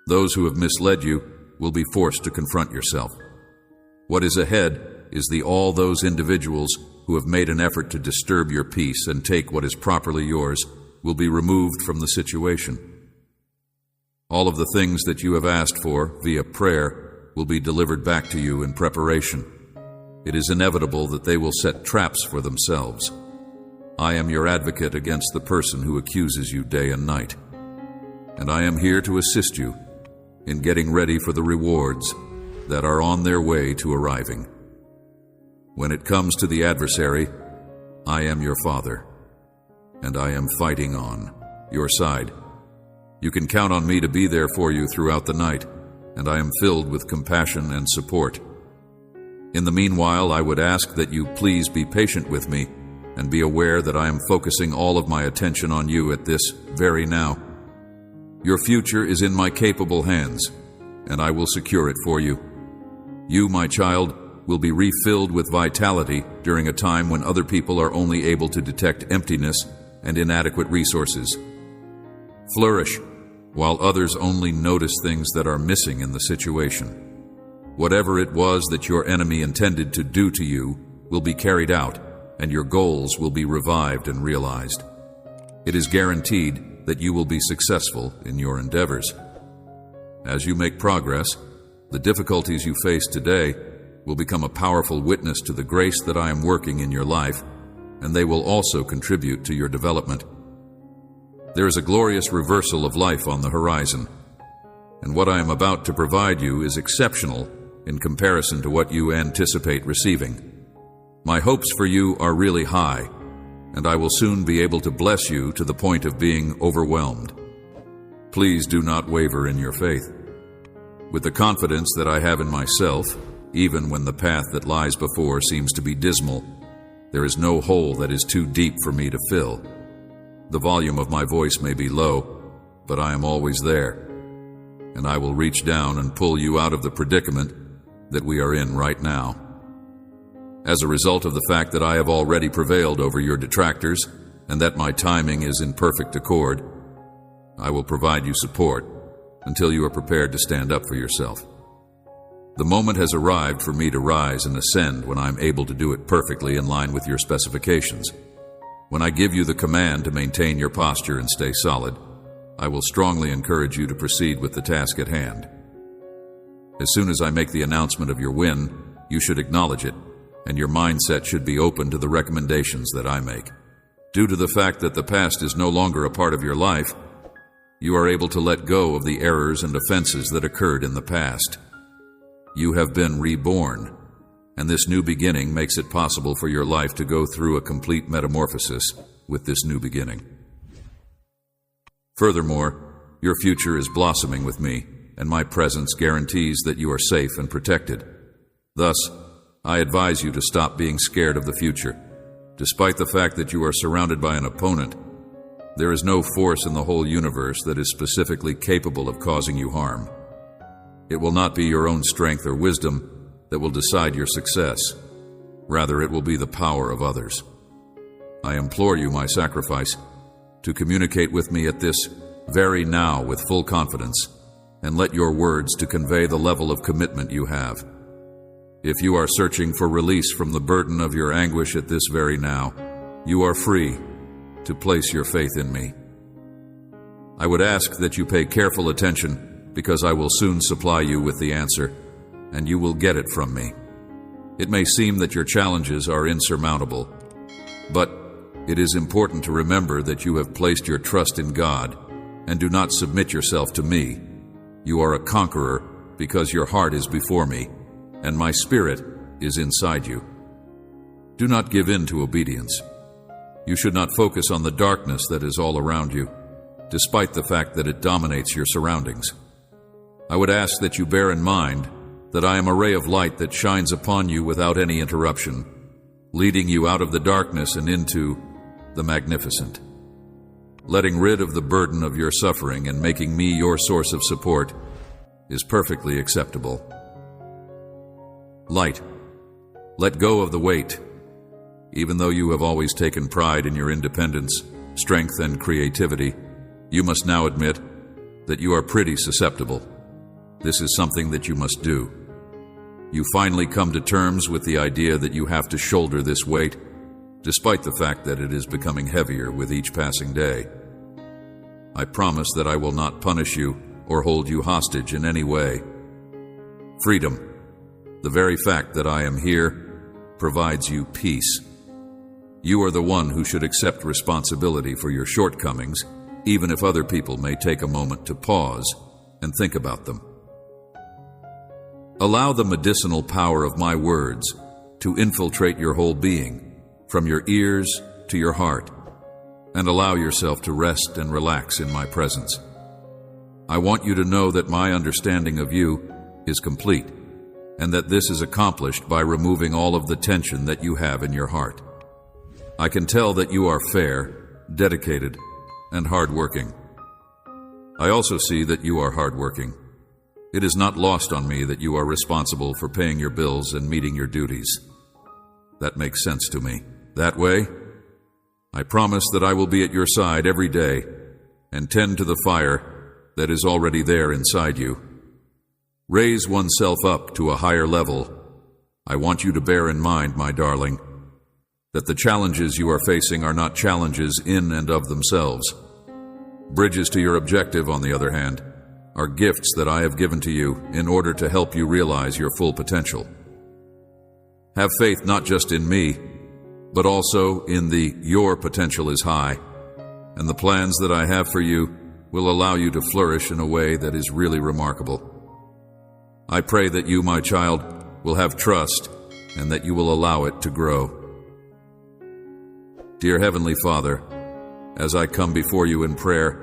Those who have misled you will be forced to confront yourself. What is ahead is all those individuals who have made an effort to disturb your peace and take what is properly yours will be removed from the situation. All of the things that you have asked for via prayer will be delivered back to you in preparation. It is inevitable that they will set traps for themselves. I am your advocate against the person who accuses you day and night, and I am here to assist you in getting ready for the rewards that are on their way to arriving. When it comes to the adversary, I am your father, and I am fighting on your side. You can count on me to be there for you throughout the night, and I am filled with compassion and support. In the meanwhile, I would ask that you please be patient with me and be aware that I am focusing all of my attention on you at this very now. Your future is in my capable hands, and I will secure it for you. You, my child, will be refilled with vitality during a time when other people are only able to detect emptiness and inadequate resources. Flourish, while others only notice things that are missing in the situation. Whatever it was that your enemy intended to do to you will be carried out, and your goals will be revived and realized. It is guaranteed that you will be successful in your endeavors. As you make progress, the difficulties you face today will become a powerful witness to the grace that I am working in your life, and they will also contribute to your development. There is a glorious reversal of life on the horizon, and what I am about to provide you is exceptional in comparison to what you anticipate receiving. My hopes for you are really high, and I will soon be able to bless you to the point of being overwhelmed. Please do not waver in your faith. With the confidence that I have in myself, even when the path that lies before seems to be dismal, there is no hole that is too deep for me to fill. The volume of my voice may be low, but I am always there, and I will reach down and pull you out of the predicament that we are in right now. As a result of the fact that I have already prevailed over your detractors and that my timing is in perfect accord, I will provide you support until you are prepared to stand up for yourself. The moment has arrived for me to rise and ascend when I am able to do it perfectly in line with your specifications. When I give you the command to maintain your posture and stay solid, I will strongly encourage you to proceed with the task at hand. As soon as I make the announcement of your win, you should acknowledge it, and your mindset should be open to the recommendations that I make. Due to the fact that the past is no longer a part of your life, you are able to let go of the errors and offenses that occurred in the past. You have been reborn, and this new beginning makes it possible for your life to go through a complete metamorphosis with this new beginning. Furthermore, your future is blossoming with me, and my presence guarantees that you are safe and protected. Thus, I advise you to stop being scared of the future. Despite the fact that you are surrounded by an opponent, there is no force in the whole universe that is specifically capable of causing you harm. It will not be your own strength or wisdom that will decide your success. Rather, it will be the power of others. I implore you, my sacrifice, to communicate with me at this very now with full confidence, and let your words to convey the level of commitment you have. If you are searching for release from the burden of your anguish at this very now, you are free to place your faith in me. I would ask that you pay careful attention, because I will soon supply you with the answer, and you will get it from me. It may seem that your challenges are insurmountable, but it is important to remember that you have placed your trust in God and do not submit yourself to me. You are a conqueror because your heart is before me, and my spirit is inside you. Do not give in to obedience. You should not focus on the darkness that is all around you, despite the fact that it dominates your surroundings. I would ask that you bear in mind that I am a ray of light that shines upon you without any interruption, leading you out of the darkness and into the magnificent. Letting rid of the burden of your suffering and making me your source of support is perfectly acceptable. Light, let go of the weight. Even though you have always taken pride in your independence, strength, and creativity, you must now admit that you are pretty susceptible. This is something that you must do. You finally come to terms with the idea that you have to shoulder this weight, despite the fact that it is becoming heavier with each passing day. I promise that I will not punish you or hold you hostage in any way. Freedom, the very fact that I am here, provides you peace. You are the one who should accept responsibility for your shortcomings, even if other people may take a moment to pause and think about them. Allow the medicinal power of my words to infiltrate your whole being, from your ears to your heart, and allow yourself to rest and relax in my presence. I want you to know that my understanding of you is complete, and that this is accomplished by removing all of the tension that you have in your heart. I can tell that you are fair, dedicated, and hardworking. I also see that you are hardworking. It is not lost on me that you are responsible for paying your bills and meeting your duties. That makes sense to me. That way, I promise that I will be at your side every day and tend to the fire that is already there inside you. Raise oneself up to a higher level. I want you to bear in mind, my darling, that the challenges you are facing are not challenges in and of themselves. Bridges to your objective, on the other hand, are gifts that I have given to you in order to help you realize your full potential. Have faith not just in me, but also in the "your potential is high" and the plans that I have for you will allow you to flourish in a way that is really remarkable. I pray that you, my child, will have trust and that you will allow it to grow. Dear Heavenly Father, as I come before you in prayer,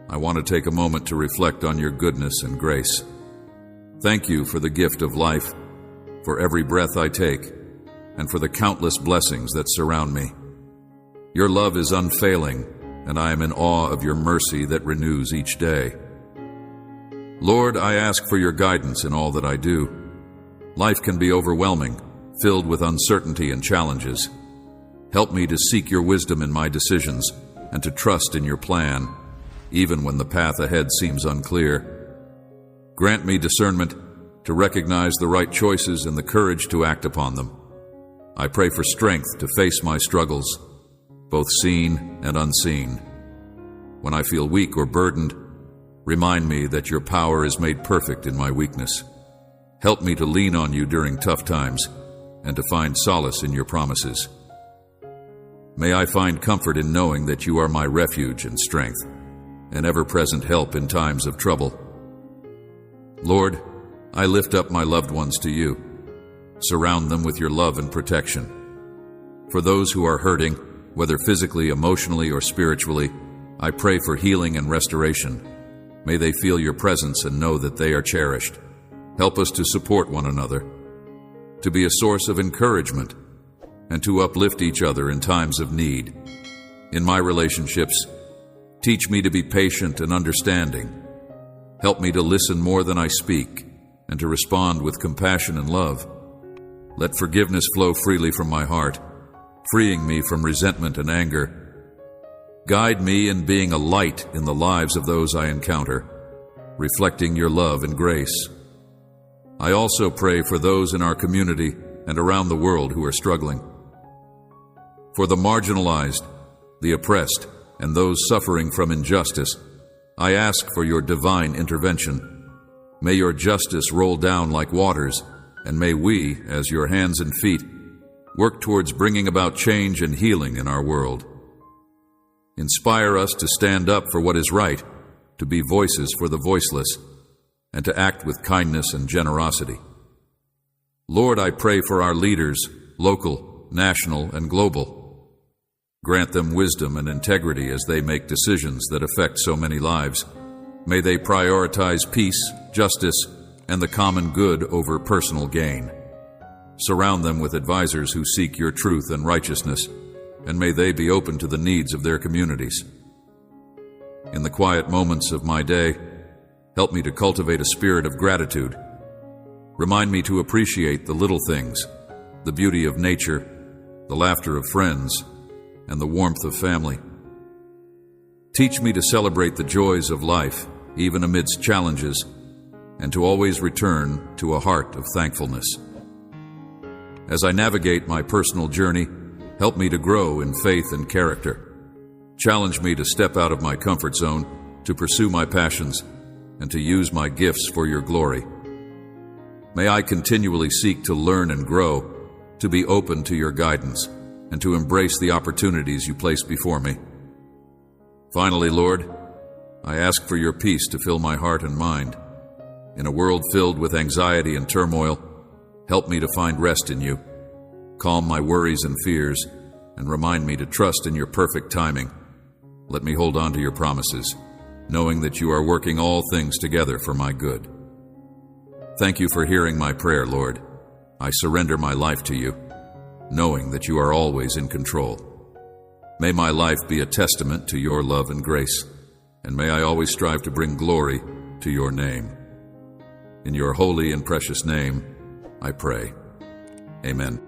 I want to take a moment to reflect on your goodness and grace. Thank you for the gift of life, for every breath I take, and for the countless blessings that surround me. Your love is unfailing, and I am in awe of your mercy that renews each day. Lord, I ask for your guidance in all that I do. Life can be overwhelming, filled with uncertainty and challenges. Help me to seek your wisdom in my decisions and to trust in your plan, even when the path ahead seems unclear. Grant me discernment to recognize the right choices and the courage to act upon them. I pray for strength to face my struggles, both seen and unseen. When I feel weak or burdened, remind me that your power is made perfect in my weakness. Help me to lean on you during tough times and to find solace in your promises. May I find comfort in knowing that you are my refuge and strength, an ever-present help in times of trouble. Lord, I lift up my loved ones to you. Surround them with your love and protection. For those who are hurting, whether physically, emotionally, or spiritually, I pray for healing and restoration. May they feel your presence and know that they are cherished. Help us to support one another, to be a source of encouragement, and to uplift each other in times of need. In my relationships, teach me to be patient and understanding. Help me to listen more than I speak and to respond with compassion and love. Let forgiveness flow freely from my heart, freeing me from resentment and anger. Guide me in being a light in the lives of those I encounter, reflecting your love and grace. I also pray for those in our community and around the world who are struggling. For the marginalized, the oppressed, and those suffering from injustice, I ask for your divine intervention. May your justice roll down like waters, and may we, as your hands and feet, work towards bringing about change and healing in our world. Inspire us to stand up for what is right, to be voices for the voiceless, and to act with kindness and generosity. Lord, I pray for our leaders, local, national, and global. Grant them wisdom and integrity as they make decisions that affect so many lives. May they prioritize peace, justice, and the common good over personal gain. Surround them with advisors who seek your truth and righteousness, and may they be open to the needs of their communities. In the quiet moments of my day, help me to cultivate a spirit of gratitude. Remind me to appreciate the little things, the beauty of nature, the laughter of friends, and the warmth of family. Teach me to celebrate the joys of life, even amidst challenges, and to always return to a heart of thankfulness. As I navigate my personal journey, help me to grow in faith and character. Challenge me to step out of my comfort zone, to pursue my passions, and to use my gifts for your glory. May I continually seek to learn and grow, to be open to your guidance, and to embrace the opportunities you place before me. Finally, Lord, I ask for your peace to fill my heart and mind. In a world filled with anxiety and turmoil, help me to find rest in you. Calm my worries and fears, and remind me to trust in your perfect timing. Let me hold on to your promises, knowing that you are working all things together for my good. Thank you for hearing my prayer, Lord. I surrender my life to you, knowing that you are always in control. May my life be a testament to your love and grace, and may I always strive to bring glory to your name. In your holy and precious name, I pray. Amen.